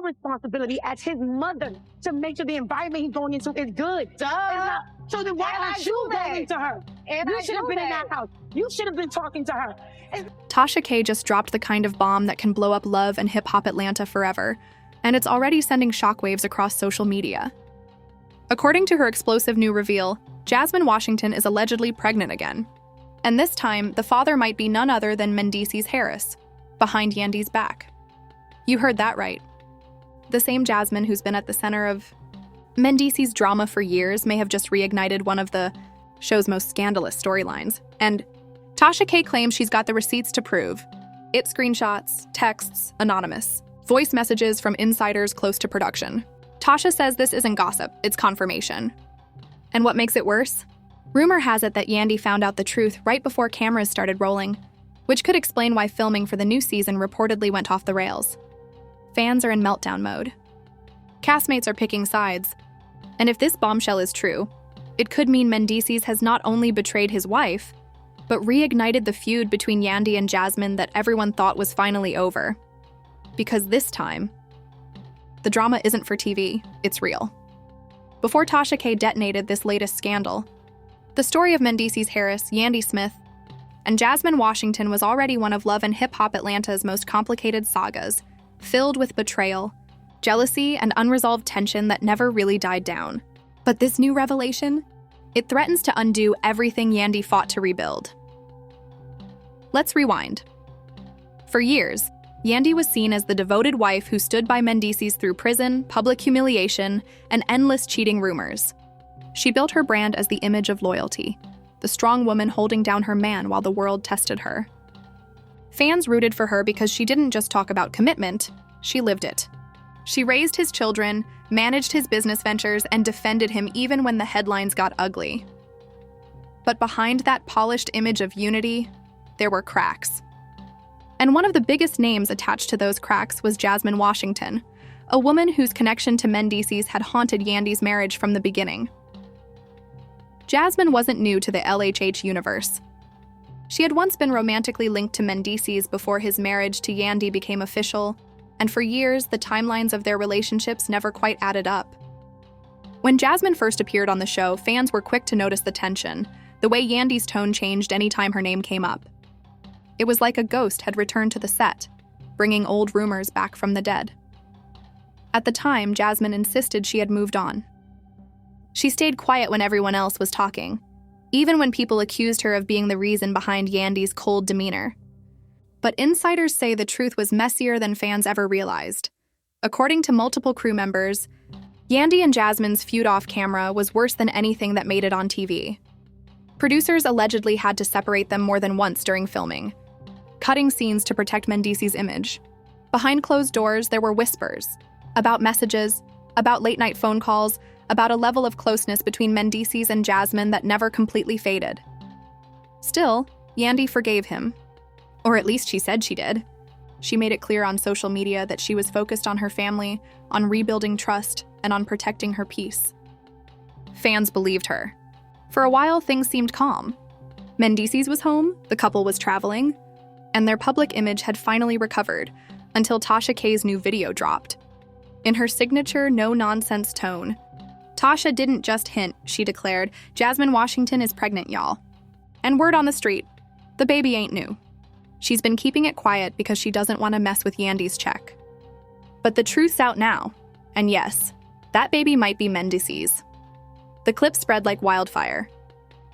responsibility as his mother to make sure the environment he's going into is good. Duh. So then why aren't you going to her? You should have been in that house. You should have been talking to her. Tasha K just dropped the kind of bomb that can blow up love and hip-hop Atlanta forever, and it's already sending shockwaves across social media. According to her explosive new reveal, Jasmine Washington is allegedly pregnant again. And this time, the father might be none other than Mendeecees Harris, behind Yandy's back. You heard that right. The same Jasmine who's been at the center of Mendeecees' drama for years may have just reignited one of the show's most scandalous storylines. And Tasha K claims she's got the receipts to prove. It's screenshots, texts, anonymous, voice messages from insiders close to production. Tasha says this isn't gossip, it's confirmation. And what makes it worse? Rumor has it that Yandy found out the truth right before cameras started rolling, which could explain why filming for the new season reportedly went off the rails. Fans are in meltdown mode. Castmates are picking sides. And if this bombshell is true, it could mean Mendeecees has not only betrayed his wife, but reignited the feud between Yandy and Jasmine that everyone thought was finally over. Because this time, the drama isn't for TV, it's real. Before Tasha K detonated this latest scandal, the story of Mendeecees Harris, Yandy Smith, and Jasmine Washington was already one of Love and Hip Hop Atlanta's most complicated sagas, filled with betrayal, jealousy, and unresolved tension that never really died down. But this new revelation, it threatens to undo everything Yandy fought to rebuild. Let's rewind. For years, Yandy was seen as the devoted wife who stood by Mendeecees through prison, public humiliation, and endless cheating rumors. She built her brand as the image of loyalty, the strong woman holding down her man while the world tested her. Fans rooted for her because she didn't just talk about commitment, she lived it. She raised his children, managed his business ventures, and defended him even when the headlines got ugly. But behind that polished image of unity, there were cracks. And one of the biggest names attached to those cracks was Jasmine Washington, a woman whose connection to Mendeecees had haunted Yandy's marriage from the beginning. Jasmine wasn't new to the LHH universe. She had once been romantically linked to Mendeecees before his marriage to Yandy became official, and for years, the timelines of their relationships never quite added up. When Jasmine first appeared on the show, fans were quick to notice the tension, the way Yandy's tone changed anytime her name came up. It was like a ghost had returned to the set, bringing old rumors back from the dead. At the time, Jasmine insisted she had moved on. She stayed quiet when everyone else was talking, even when people accused her of being the reason behind Yandy's cold demeanor. But insiders say the truth was messier than fans ever realized. According to multiple crew members, Yandy and Jasmine's feud off camera was worse than anything that made it on TV. Producers allegedly had to separate them more than once during filming, cutting scenes to protect Mendeecees' image. Behind closed doors, there were whispers about messages, about late-night phone calls, about a level of closeness between Mendeecees and Jasmine that never completely faded. Still, Yandy forgave him. Or at least she said she did. She made it clear on social media that she was focused on her family, on rebuilding trust, and on protecting her peace. Fans believed her. For a while, things seemed calm. Mendeecees was home, the couple was traveling, and their public image had finally recovered until Tasha K's new video dropped. In her signature no-nonsense tone, Tasha didn't just hint, she declared, "Jasmine Washington is pregnant, y'all." And word on the street, the baby ain't new. She's been keeping it quiet because she doesn't want to mess with Yandy's check. But the truth's out now, and yes, that baby might be Mendeecees. The clip spread like wildfire.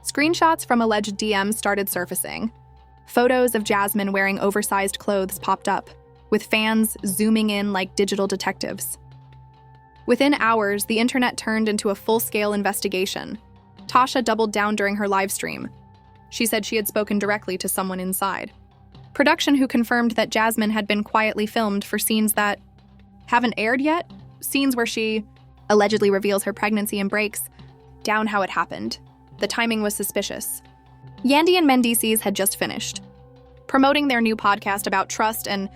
Screenshots from alleged DMs started surfacing. Photos of Jasmine wearing oversized clothes popped up, with fans zooming in like digital detectives. Within hours, the internet turned into a full-scale investigation. Tasha doubled down during her live stream. She said she had spoken directly to someone inside. Production who confirmed that Jasmine had been quietly filmed for scenes that haven't aired yet, scenes where she allegedly reveals her pregnancy and breaks down how it happened. The timing was suspicious. Yandy and Mendeecees had just finished promoting their new podcast about trust and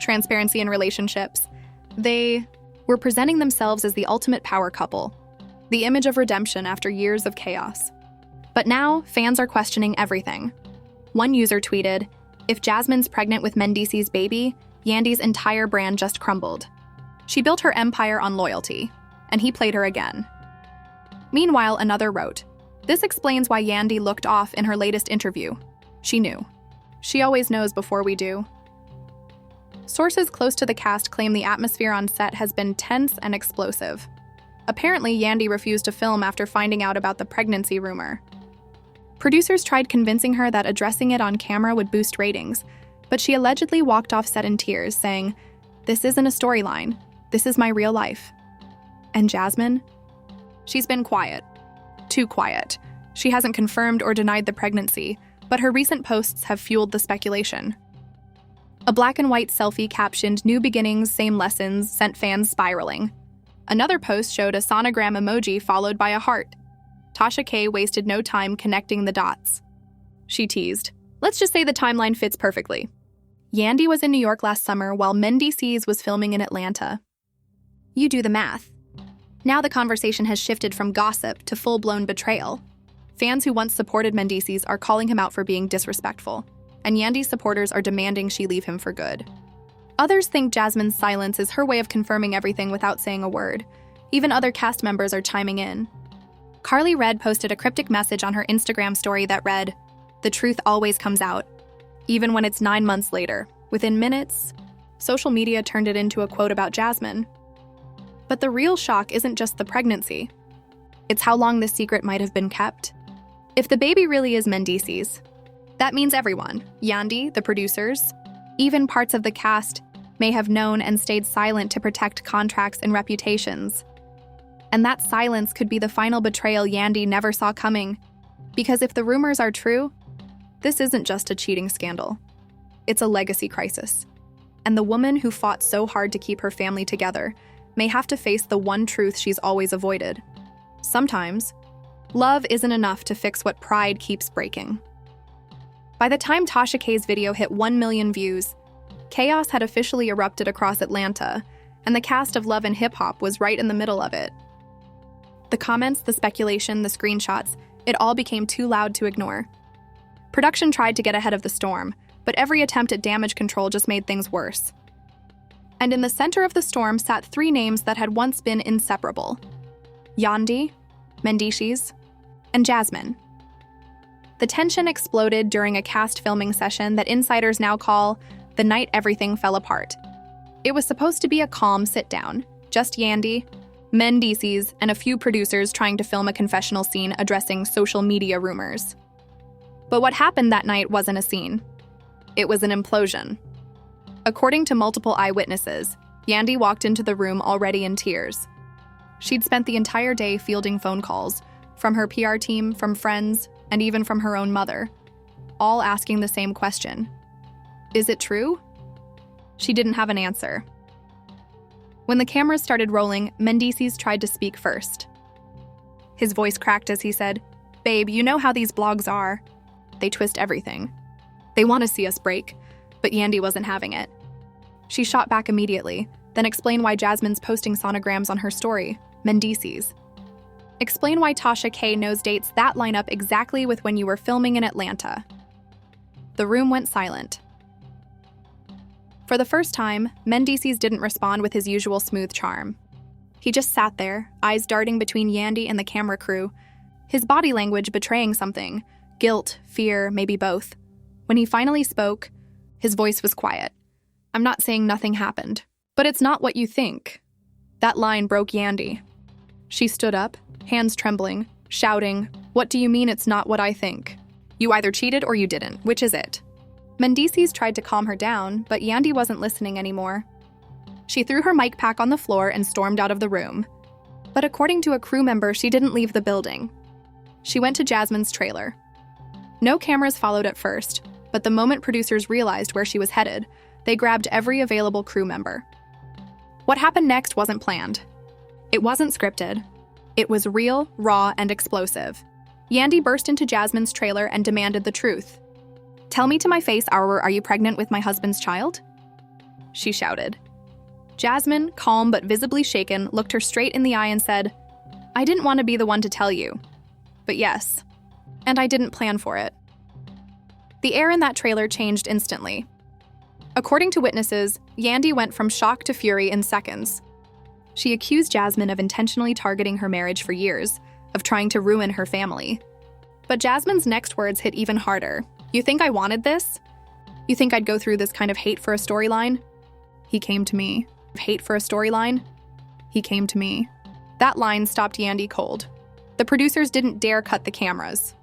transparency in relationships. They were presenting themselves as the ultimate power couple, the image of redemption after years of chaos. But now, fans are questioning everything. One user tweeted, "If Jasmine's pregnant with Mendeecees' baby, Yandy's entire brand just crumbled." She built her empire on loyalty, and he played her again. Meanwhile, another wrote, "This explains why Yandy looked off in her latest interview. She knew. She always knows before we do." Sources close to the cast claim the atmosphere on set has been tense and explosive. Apparently, Yandy refused to film after finding out about the pregnancy rumor. Producers tried convincing her that addressing it on camera would boost ratings, but she allegedly walked off set in tears, saying, "This isn't a storyline. This is my real life." And Jasmine? She's been quiet. Too quiet. She hasn't confirmed or denied the pregnancy, but her recent posts have fueled the speculation. A black and white selfie captioned "New beginnings, same lessons" sent fans spiraling. Another post showed a sonogram emoji followed by a heart. Tasha K wasted no time connecting the dots. She teased, "Let's just say the timeline fits perfectly. Yandy was in New York last summer while Mendeecees was filming in Atlanta." You do the math. Now the conversation has shifted from gossip to full-blown betrayal. Fans who once supported Mendeecees are calling him out for being disrespectful, and Yandy's supporters are demanding she leave him for good. Others think Jasmine's silence is her way of confirming everything without saying a word. Even other cast members are chiming in. Karlie posted a cryptic message on her Instagram story that read, "The truth always comes out, even when it's 9 months later." Within minutes, social media turned it into a quote about Jasmine. But the real shock isn't just the pregnancy. It's how long this secret might have been kept. If the baby really is Mendeecees, that means everyone, Yandy, the producers, even parts of the cast, may have known and stayed silent to protect contracts and reputations. And that silence could be the final betrayal Yandy never saw coming. Because if the rumors are true, this isn't just a cheating scandal. It's a legacy crisis. And the woman who fought so hard to keep her family together may have to face the one truth she's always avoided. Sometimes, love isn't enough to fix what pride keeps breaking. By the time Tasha K's video hit 1 million views, chaos had officially erupted across Atlanta, and the cast of Love and Hip Hop was right in the middle of it. The comments, the speculation, the screenshots, it all became too loud to ignore. Production tried to get ahead of the storm, but every attempt at damage control just made things worse. And in the center of the storm sat 3 names that had once been inseparable: Yandy, Mendeecees, and Jasmine. The tension exploded during a cast filming session that insiders now call the night everything fell apart. It was supposed to be a calm sit-down, just Yandy, Mendeecees, and a few producers trying to film a confessional scene addressing social media rumors. But what happened that night wasn't a scene. It was an implosion. According to multiple eyewitnesses, Yandy walked into the room already in tears. She'd spent the entire day fielding phone calls, from her PR team, from friends, and even from her own mother, all asking the same question. Is it true? She didn't have an answer. When the cameras started rolling, Mendeecees tried to speak first. His voice cracked as he said, "Babe, you know how these blogs are. They twist everything. They want to see us break." But Yandy wasn't having it. She shot back immediately, then explained why Jasmine's posting sonograms on her story, Mendeecees. Explain why Tasha K knows dates that line up exactly with when you were filming in Atlanta. The room went silent. For the first time, Mendeecees didn't respond with his usual smooth charm. He just sat there, eyes darting between Yandy and the camera crew, his body language betraying something, guilt, fear, maybe both. When he finally spoke, his voice was quiet. "I'm not saying nothing happened, but it's not what you think." That line broke Yandy. She stood up, hands trembling, shouting, "What do you mean it's not what I think? You either cheated or you didn't. Which is it?" Mendeecees tried to calm her down, but Yandy wasn't listening anymore. She threw her mic pack on the floor and stormed out of the room. But according to a crew member, she didn't leave the building. She went to Jasmine's trailer. No cameras followed at first, but the moment producers realized where she was headed, they grabbed every available crew member. What happened next wasn't planned. It wasn't scripted. It was real, raw, and explosive. Yandy burst into Jasmine's trailer and demanded the truth. "Tell me to my face, are you pregnant with my husband's child?" She shouted. Jasmine, calm but visibly shaken, looked her straight in the eye and said, "I didn't want to be the one to tell you. But yes. And I didn't plan for it." The air in that trailer changed instantly. According to witnesses, Yandy went from shock to fury in seconds. She accused Jasmine of intentionally targeting her marriage for years, of trying to ruin her family. But Jasmine's next words hit even harder. "You think I wanted this? You think I'd go through this kind of hate for a storyline? He came to me. Hate for a storyline? He came to me." That line stopped Yandy cold. The producers didn't dare cut the cameras.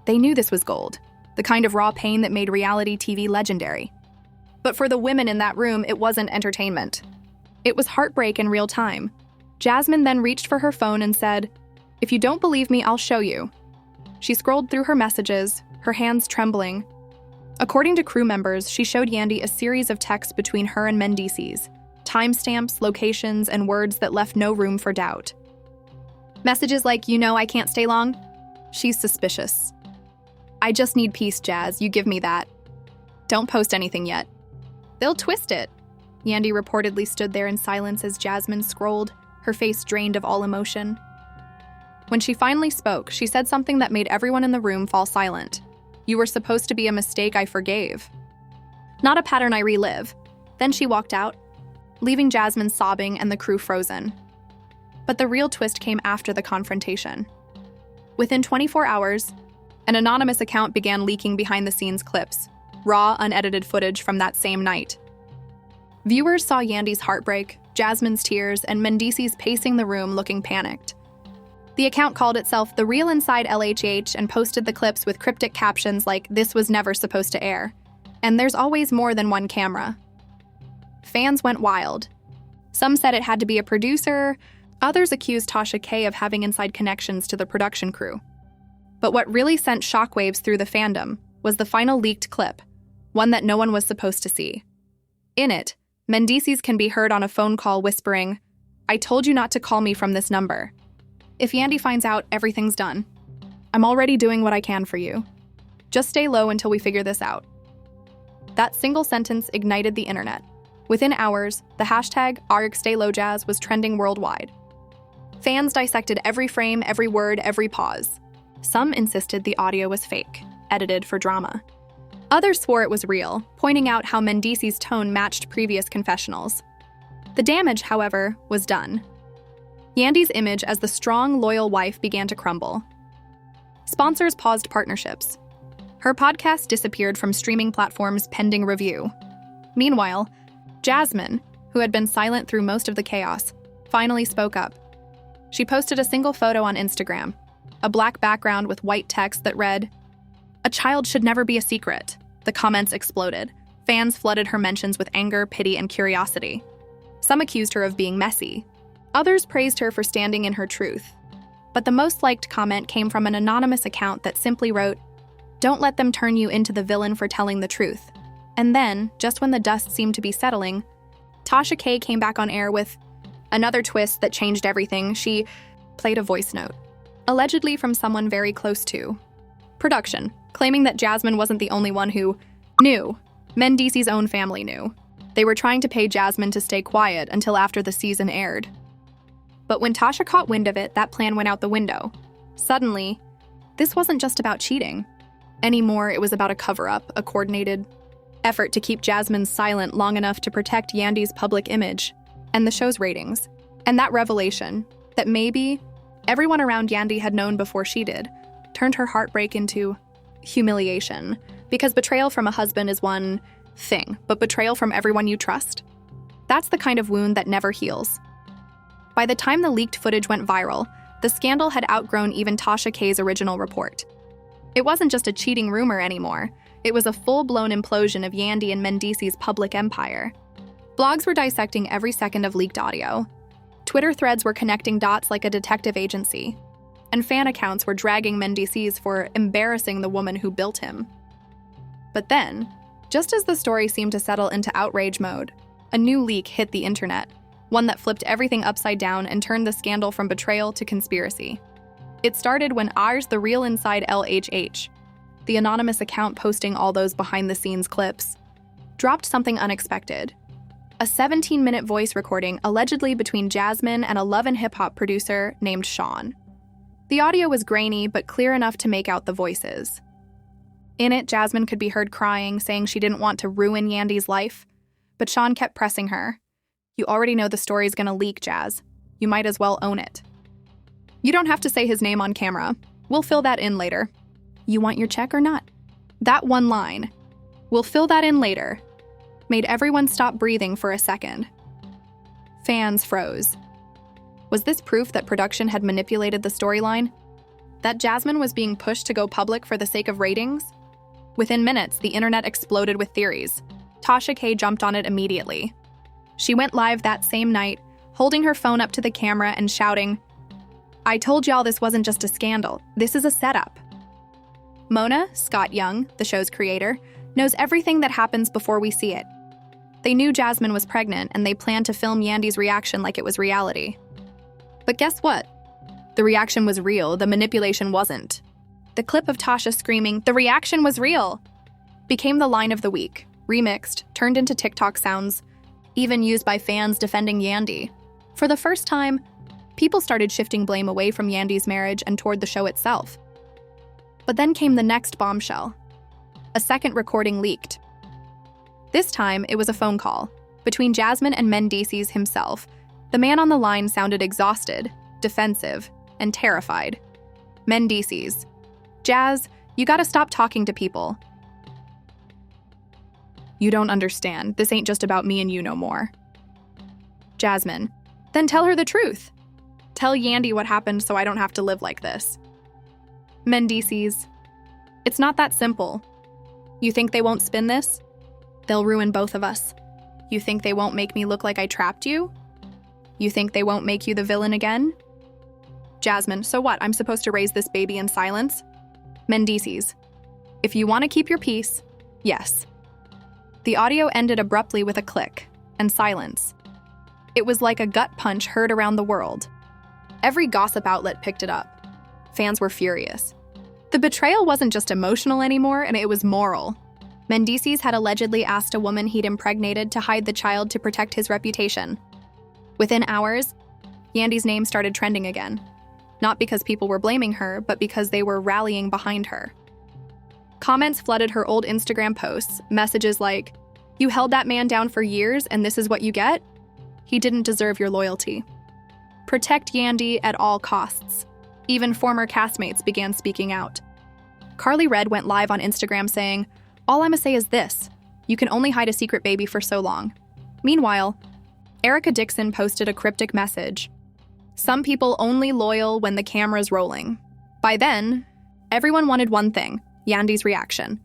They knew this was gold, the kind of raw pain that made reality TV legendary. But for the women in that room, it wasn't entertainment. It was heartbreak in real time. Jasmine then reached for her phone and said, "If you don't believe me, I'll show you." She scrolled through her messages, her hands trembling. According to crew members, she showed Yandy a series of texts between her and Mendeecees, timestamps, locations, and words that left no room for doubt. Messages like, "You know I can't stay long?" She's suspicious. "I just need peace, Jazz. You give me that. Don't post anything yet." "They'll twist it." Yandy reportedly stood there in silence as Jasmine scrolled, her face drained of all emotion. When she finally spoke, she said something that made everyone in the room fall silent. "You were supposed to be a mistake I forgave. Not a pattern I relive." Then she walked out, leaving Jasmine sobbing and the crew frozen. But the real twist came after the confrontation. Within 24 hours, an anonymous account began leaking behind-the-scenes clips, raw, unedited footage from that same night. Viewers saw Yandy's heartbreak, Jasmine's tears, and Mendeecees pacing the room looking panicked. The account called itself The Real Inside LHH and posted the clips with cryptic captions like, "This was never supposed to air," and "There's always more than one camera." Fans went wild. Some said it had to be a producer, others accused Tasha K of having inside connections to the production crew. But what really sent shockwaves through the fandom was the final leaked clip, one that no one was supposed to see. In it, Mendeecees can be heard on a phone call whispering, "I told you not to call me from this number. If Yandy finds out, everything's done. I'm already doing what I can for you. Just stay low until we figure this out." That single sentence ignited the internet. Within hours, the hashtag #ArgStayLowJazz was trending worldwide. Fans dissected every frame, every word, every pause. Some insisted the audio was fake, edited for drama. Others swore it was real, pointing out how Mendeecees' tone matched previous confessionals. The damage, however, was done. Yandy's image as the strong, loyal wife began to crumble. Sponsors paused partnerships. Her podcast disappeared from streaming platforms pending review. Meanwhile, Jasmine, who had been silent through most of the chaos, finally spoke up. She posted a single photo on Instagram, a black background with white text that read, "A child should never be a secret." The comments exploded. Fans flooded her mentions with anger, pity, and curiosity. Some accused her of being messy. Others praised her for standing in her truth. But the most liked comment came from an anonymous account that simply wrote, "Don't let them turn you into the villain for telling the truth." And then, just when the dust seemed to be settling, Tasha K came back on air with another twist that changed everything. She played a voice note, allegedly from someone very close to production, claiming that Jasmine wasn't the only one who knew. Mendeecees' own family knew. They were trying to pay Jasmine to stay quiet until after the season aired. But when Tasha caught wind of it, that plan went out the window. Suddenly, this wasn't just about cheating. Anymore, it was about a cover-up, a coordinated effort to keep Jasmine silent long enough to protect Yandy's public image and the show's ratings. And that revelation, that maybe everyone around Yandy had known before she did, turned her heartbreak into humiliation. Because betrayal from a husband is one thing, but betrayal from everyone you trust? That's the kind of wound that never heals. By the time the leaked footage went viral, the scandal had outgrown even Tasha K's original report. It wasn't just a cheating rumor anymore. It was a full-blown implosion of Yandy and Mendeecees' public empire. Blogs were dissecting every second of leaked audio. Twitter threads were connecting dots like a detective agency. And fan accounts were dragging Mendeecees for embarrassing the woman who built him. But then, just as the story seemed to settle into outrage mode, a new leak hit the internet, one that flipped everything upside down and turned the scandal from betrayal to conspiracy. It started when The Real Inside LHH, the anonymous account posting all those behind-the-scenes clips, dropped something unexpected. A 17-minute voice recording allegedly between Jasmine and a love and hip-hop producer named Sean. The audio was grainy but clear enough to make out the voices. In it, Jasmine could be heard crying, saying she didn't want to ruin Yandy's life, but Sean kept pressing her. "You already know the story's gonna leak, Jazz. you might as well own it. You don't have to say his name on camera. We'll fill that in later. You want your check or not? That one line, "We'll fill that in later," made everyone stop breathing for a second. Fans froze. Was this proof that production had manipulated the storyline? That Jasmine was being pushed to go public for the sake of ratings? Within minutes, the internet exploded with theories. Tasha K jumped on it immediately. She went live that same night, holding her phone up to the camera and shouting, "I told y'all this wasn't just a scandal. This is a setup." Mona, Scott Young, the show's creator, knows everything that happens before we see it. They knew Jasmine was pregnant, and they planned to film Yandy's reaction like it was reality. But guess what? The reaction was real, the manipulation wasn't. The clip of Tasha screaming, "The reaction was real," became the line of the week, remixed, turned into TikTok sounds, even used by fans defending Yandy. For the first time, people started shifting blame away from Yandy's marriage and toward the show itself. But then came the next bombshell. A second recording leaked. This time, it was a phone call between Jasmine and Mendeecees himself. The man on the line sounded exhausted, defensive, and terrified. Mendeecees, "Jazz, you gotta stop talking to people. You don't understand. This ain't just about me and you no more." Jasmine, "Then tell her the truth. Tell Yandy what happened so I don't have to live like this." Mendeecees, "It's not that simple. You think they won't spin this? They'll ruin both of us. You think they won't make me look like I trapped you? You think they won't make you the villain again?" Jasmine, "So what? I'm supposed to raise this baby in silence?" Mendeecees, "If you want to keep your peace, yes." The audio ended abruptly with a click and silence. It was like a gut punch heard around the world. Every gossip outlet picked it up. Fans were furious. The betrayal wasn't just emotional anymore, and it was moral. Mendeecees had allegedly asked a woman he'd impregnated to hide the child to protect his reputation. Within hours, Yandy's name started trending again. Not because people were blaming her, but because they were rallying behind her. Comments flooded her old Instagram posts, messages like, "You held that man down for years and this is what you get? He didn't deserve your loyalty. Protect Yandy at all costs." Even former castmates began speaking out. Karlie Redd went live on Instagram saying, "All I'ma say is this, you can only hide a secret baby for so long." Meanwhile, Erica Dixon posted a cryptic message. "Some people only loyal when the camera's rolling." By then, everyone wanted one thing, Yandy's reaction.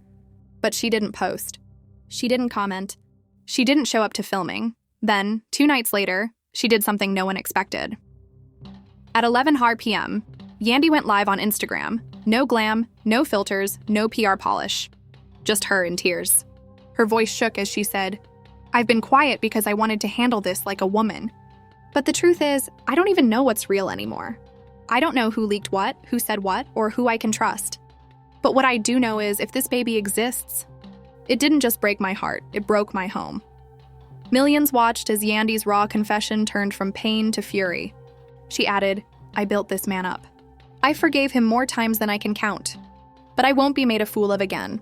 But she didn't post. She didn't comment. She didn't show up to filming. Then, 2 nights later, she did something no one expected. At 11:00 p.m., Yandy went live on Instagram. No glam, no filters, no PR polish. Just her in tears. Her voice shook as she said, "I've been quiet because I wanted to handle this like a woman. But the truth is, I don't even know what's real anymore. I don't know who leaked what, who said what, or who I can trust. But what I do know is if this baby exists, it didn't just break my heart, it broke my home." Millions watched as Yandy's raw confession turned from pain to fury. She added, "I built this man up. I forgave him more times than I can count. But I won't be made a fool of again.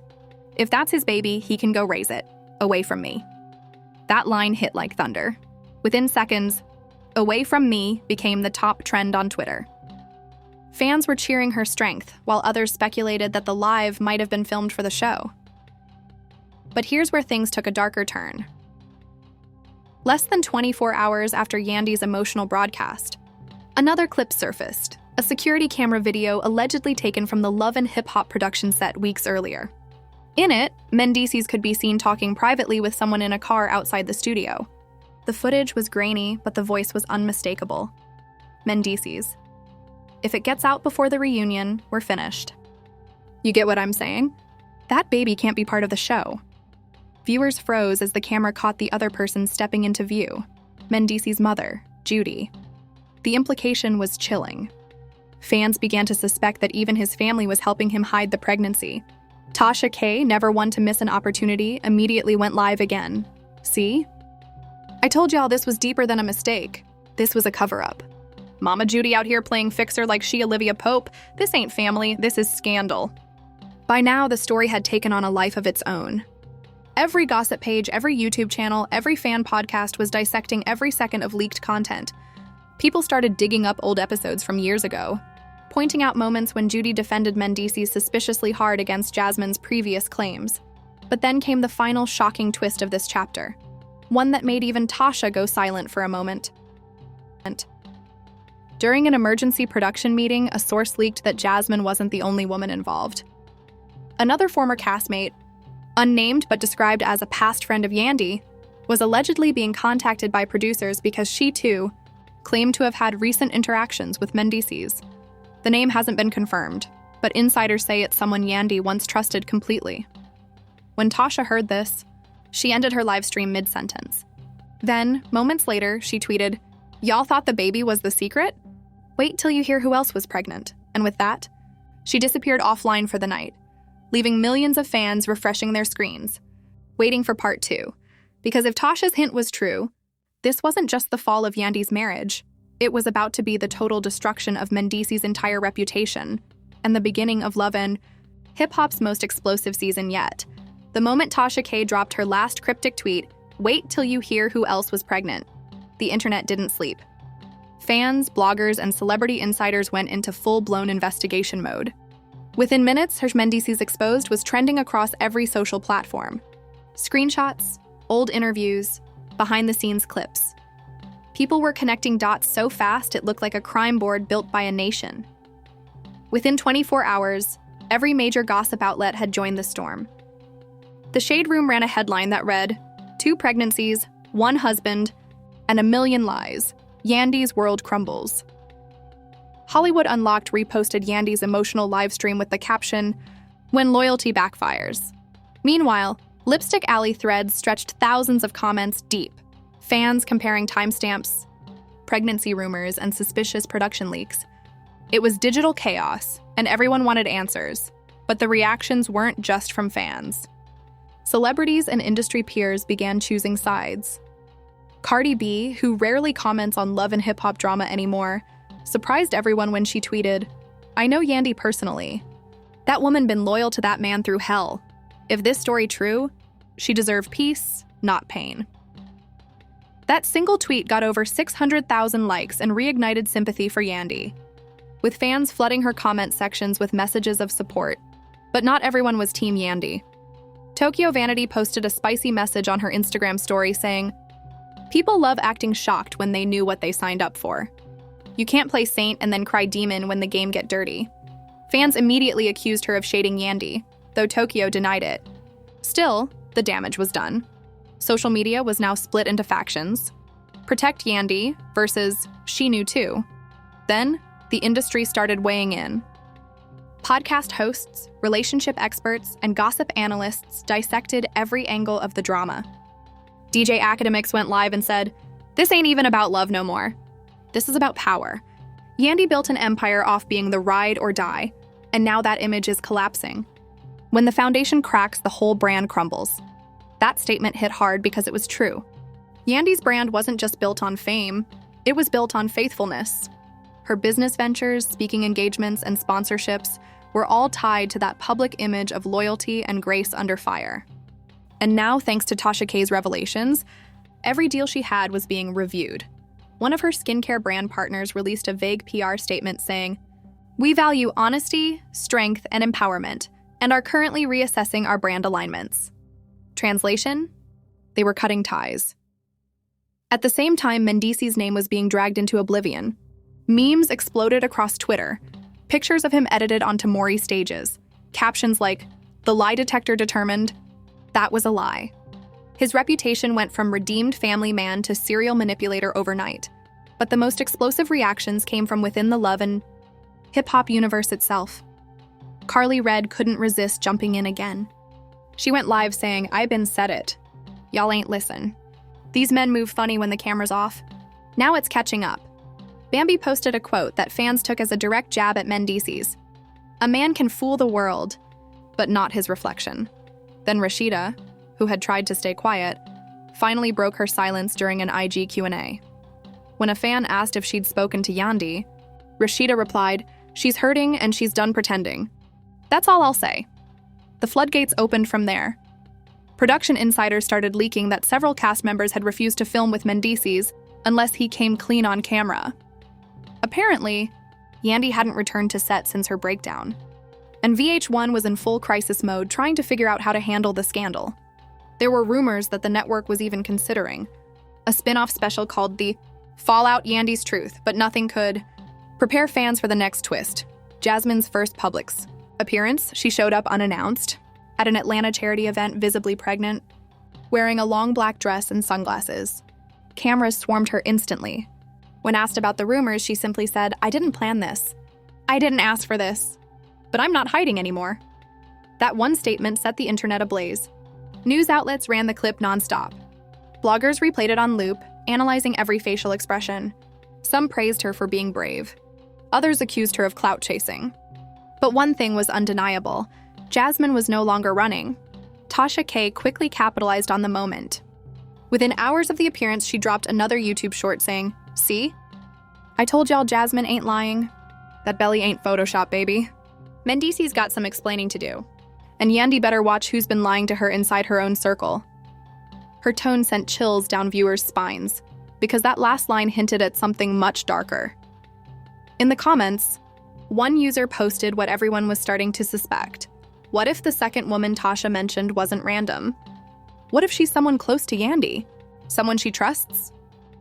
If that's his baby, he can go raise it, away from me." That line hit like thunder. Within seconds, "away from me" became the top trend on Twitter. Fans were cheering her strength, while others speculated that the live might have been filmed for the show. But here's where things took a darker turn. Less than 24 hours after Yandy's emotional broadcast, another clip surfaced, a security camera video allegedly taken from the Love and Hip Hop production set weeks earlier. In it, Mendeecees could be seen talking privately with someone in a car outside the studio. The footage was grainy, but the voice was unmistakable. Mendeecees, "If it gets out before the reunion, we're finished." You get what I'm saying? That baby can't be part of the show. Viewers froze as the camera caught the other person stepping into view, Mendeecees' mother, Judy. The implication was chilling. Fans began to suspect that even his family was helping him hide the pregnancy. Tasha K, never one to miss an opportunity, immediately went live again. "See? I told y'all this was deeper than a mistake. This was a cover-up. Mama Judy out here playing fixer like she Olivia Pope. This ain't family, this is scandal." By now, the story had taken on a life of its own. Every gossip page, every YouTube channel, every fan podcast was dissecting every second of leaked content. People started digging up old episodes from years ago, pointing out moments when Judy defended Mendeecees suspiciously hard against Jasmine's previous claims. But then came the final shocking twist of this chapter, one that made even Tasha go silent for a moment. During an emergency production meeting, a source leaked that Jasmine wasn't the only woman involved. Another former castmate, unnamed but described as a past friend of Yandy, was allegedly being contacted by producers because she, too, claimed to have had recent interactions with Mendeecees. The name hasn't been confirmed, but insiders say it's someone Yandy once trusted completely. When Tasha heard this, she ended her live stream mid-sentence. Then, moments later, she tweeted, "Y'all thought the baby was the secret? Wait till you hear who else was pregnant." And with that, she disappeared offline for the night, leaving millions of fans refreshing their screens, waiting for part 2. Because if Tasha's hint was true, this wasn't just the fall of Yandy's marriage. It was about to be the total destruction of Mendeecees' entire reputation, and the beginning of Love and hip-hop's most explosive season yet. The moment Tasha K dropped her last cryptic tweet, "Wait till you hear who else was pregnant," the internet didn't sleep. Fans, bloggers, and celebrity insiders went into full-blown investigation mode. Within minutes, her Mendeecees Exposed was trending across every social platform. Screenshots, old interviews, behind-the-scenes clips. People were connecting dots so fast it looked like a crime board built by a nation. Within 24 hours, every major gossip outlet had joined the storm. The Shade Room ran a headline that read, "2 pregnancies, 1 husband, and a million lies. Yandy's world crumbles." Hollywood Unlocked reposted Yandy's emotional livestream with the caption, "When loyalty backfires." Meanwhile, Lipstick Alley threads stretched thousands of comments deep, fans comparing timestamps, pregnancy rumors, and suspicious production leaks. It was digital chaos, and everyone wanted answers, but the reactions weren't just from fans. Celebrities and industry peers began choosing sides. Karlie B, who rarely comments on love and hip-hop drama anymore, surprised everyone when she tweeted, "I know Yandy personally. That woman been loyal to that man through hell. If this story true, she deserved peace, not pain." That single tweet got over 600,000 likes and reignited sympathy for Yandy, with fans flooding her comment sections with messages of support. But not everyone was Team Yandy. Tokyo Vanity posted a spicy message on her Instagram story saying, "People love acting shocked when they knew what they signed up for. You can't play saint and then cry demon when the game get dirty." Fans immediately accused her of shading Yandy, though Tokyo denied it. Still, the damage was done. Social media was now split into factions. Protect Yandy versus She Knew Too. Then, the industry started weighing in. Podcast hosts, relationship experts, and gossip analysts dissected every angle of the drama. DJ Academics went live and said, "This ain't even about love no more. This is about power. Yandy built an empire off being the ride or die, and now that image is collapsing. When the foundation cracks, the whole brand crumbles." That statement hit hard because it was true. Yandy's brand wasn't just built on fame, it was built on faithfulness. Her business ventures, speaking engagements, and sponsorships were all tied to that public image of loyalty and grace under fire. And now, thanks to Tasha K's revelations, every deal she had was being reviewed. One of her skincare brand partners released a vague PR statement saying, "We value honesty, strength, and empowerment, and are currently reassessing our brand alignments." Translation? They were cutting ties. At the same time, Mendeecees' name was being dragged into oblivion. Memes exploded across Twitter, pictures of him edited onto Maury stages, captions like, "The lie detector determined," that was a lie. His reputation went from redeemed family man to serial manipulator overnight. But the most explosive reactions came from within the love and hip-hop universe itself. Karlie Red couldn't resist jumping in again. She went live saying, "I been said it. Y'all ain't listen. These men move funny when the camera's off. Now it's catching up." Bambi posted a quote that fans took as a direct jab at Mendeecees. "A man can fool the world, but not his reflection." Then Rashida, who had tried to stay quiet, finally broke her silence during an IG Q&A. When a fan asked if she'd spoken to Yandy, Rashida replied, "She's hurting and she's done pretending. That's all I'll say." The floodgates opened from there. Production insiders started leaking that several cast members had refused to film with Mendeecees unless he came clean on camera. Apparently, Yandy hadn't returned to set since her breakdown, and VH1 was in full crisis mode trying to figure out how to handle the scandal. There were rumors that the network was even considering a spin-off special called The Fallout Yandy's Truth, but nothing could prepare fans for the next twist. Jasmine's first Publix appearance, she showed up unannounced at an Atlanta charity event, visibly pregnant, wearing a long black dress and sunglasses. Cameras swarmed her instantly. When asked about the rumors, she simply said, "I didn't plan this. I didn't ask for this. But I'm not hiding anymore." That one statement set the internet ablaze. News outlets ran the clip nonstop. Bloggers replayed it on loop, analyzing every facial expression. Some praised her for being brave. Others accused her of clout chasing. But one thing was undeniable. Jasmine was no longer running. Tasha K quickly capitalized on the moment. Within hours of the appearance, she dropped another YouTube short saying, "See? I told y'all Jasmine ain't lying. That belly ain't Photoshop, baby." Mendeecees got some explaining to do. And Yandy better watch who's been lying to her inside her own circle. Her tone sent chills down viewers' spines, because that last line hinted at something much darker. In the comments, one user posted what everyone was starting to suspect. What if the second woman Tasha mentioned wasn't random? What if she's someone close to Yandy? Someone she trusts?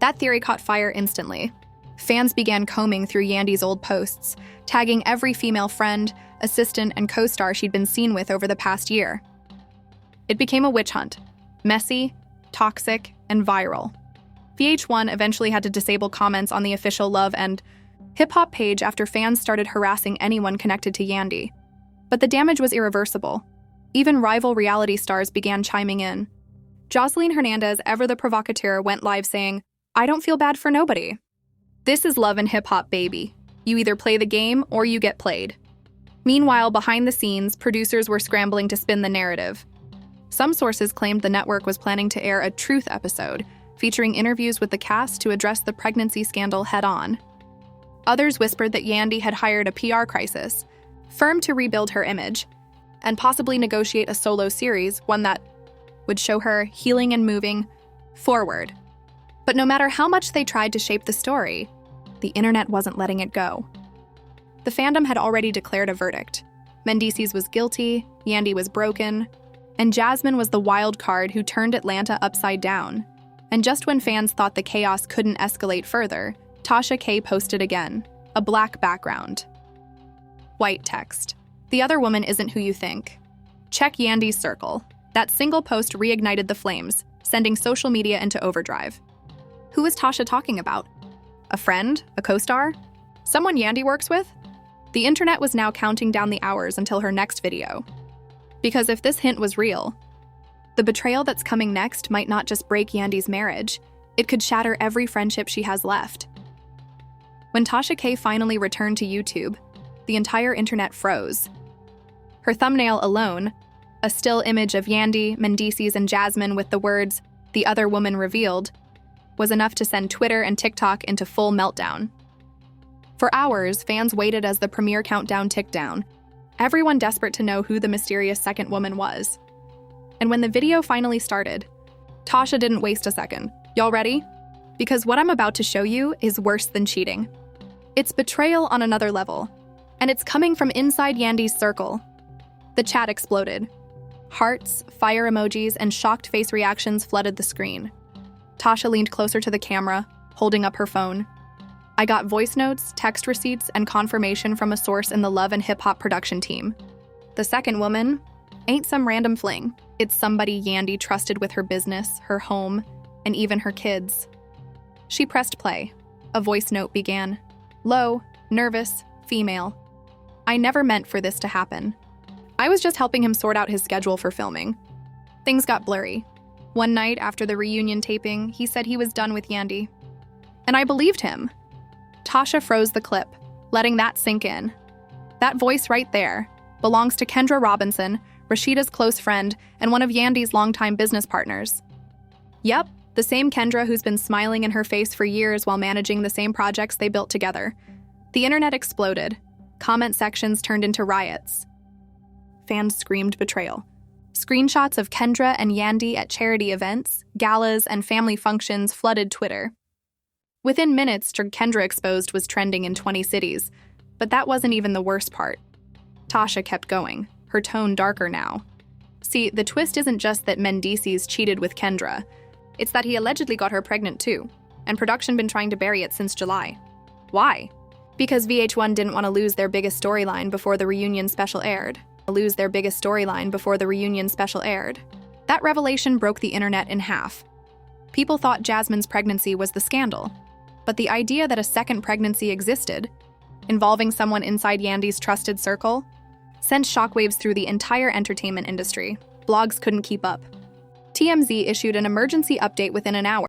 That theory caught fire instantly. Fans began combing through Yandy's old posts, tagging every female friend, assistant, and co-star she'd been seen with over the past year. It became a witch hunt. Messy, toxic, and viral. VH1 eventually had to disable comments on the official Love and Hip Hop page after fans started harassing anyone connected to Yandy. But the damage was irreversible. Even rival reality stars began chiming in. Jocelyn Hernandez, ever the provocateur, went live saying, "I don't feel bad for nobody. This is Love and Hip Hop, baby. You either play the game or you get played." Meanwhile, behind the scenes, producers were scrambling to spin the narrative. Some sources claimed the network was planning to air a truth episode, featuring interviews with the cast to address the pregnancy scandal head-on. Others whispered that Yandy had hired a PR crisis firm to rebuild her image, and possibly negotiate a solo series, one that would show her healing and moving forward. But no matter how much they tried to shape the story, the internet wasn't letting it go. The fandom had already declared a verdict. Mendeecees was guilty, Yandy was broken, and Jasmine was the wild card who turned Atlanta upside down. And just when fans thought the chaos couldn't escalate further, Tasha K posted again, a black background. White text. "The other woman isn't who you think. Check Yandy's circle." That single post reignited the flames, sending social media into overdrive. Who was Tasha talking about? A friend? A co-star? Someone Yandy works with? The internet was now counting down the hours until her next video. Because if this hint was real, the betrayal that's coming next might not just break Yandy's marriage, it could shatter every friendship she has left. When Tasha K finally returned to YouTube, the entire internet froze. Her thumbnail alone, a still image of Yandy, Mendeecees, and Jasmine with the words, "The other woman revealed," was enough to send Twitter and TikTok into full meltdown. For hours, fans waited as the premiere countdown ticked down, everyone desperate to know who the mysterious second woman was. And when the video finally started, Tasha didn't waste a second. Y'all ready? Because what I'm about to show you is worse than cheating. It's betrayal on another level, and it's coming from inside Yandy's circle. The chat exploded. Hearts, fire emojis, and shocked face reactions flooded the screen. Tasha leaned closer to the camera, holding up her phone. "I got voice notes, text receipts, and confirmation from a source in the Love and Hip Hop production team. The second woman ain't some random fling. It's somebody Yandy trusted with her business, her home, and even her kids." She pressed play. A voice note began. "Low, nervous, female. I never meant for this to happen. I was just helping him sort out his schedule for filming." Things got blurry. One night after the reunion taping, he said he was done with Yandy. And I believed him. Tasha froze the clip, letting that sink in. That voice right there belongs to Kendra Robinson, Rashida's close friend and one of Yandy's longtime business partners. Yep, the same Kendra who's been smiling in her face for years while managing the same projects they built together. The internet exploded. Comment sections turned into riots. Fans screamed betrayal. Screenshots of Kendra and Yandy at charity events, galas, and family functions flooded Twitter. Within minutes, Kendra exposed was trending in 20 cities. But that wasn't even the worst part. Tasha kept going, her tone darker now. See, the twist isn't just that Mendeecees cheated with Kendra. It's that he allegedly got her pregnant too, and production been trying to bury it since July. Why? Because VH1 didn't want to lose their biggest storyline before the reunion special aired. That revelation broke the internet in half. People thought Jasmine's pregnancy was the scandal, but the idea that a second pregnancy existed, involving someone inside Yandy's trusted circle, sent shockwaves through the entire entertainment industry. Blogs couldn't keep up. TMZ issued an emergency update within an hour.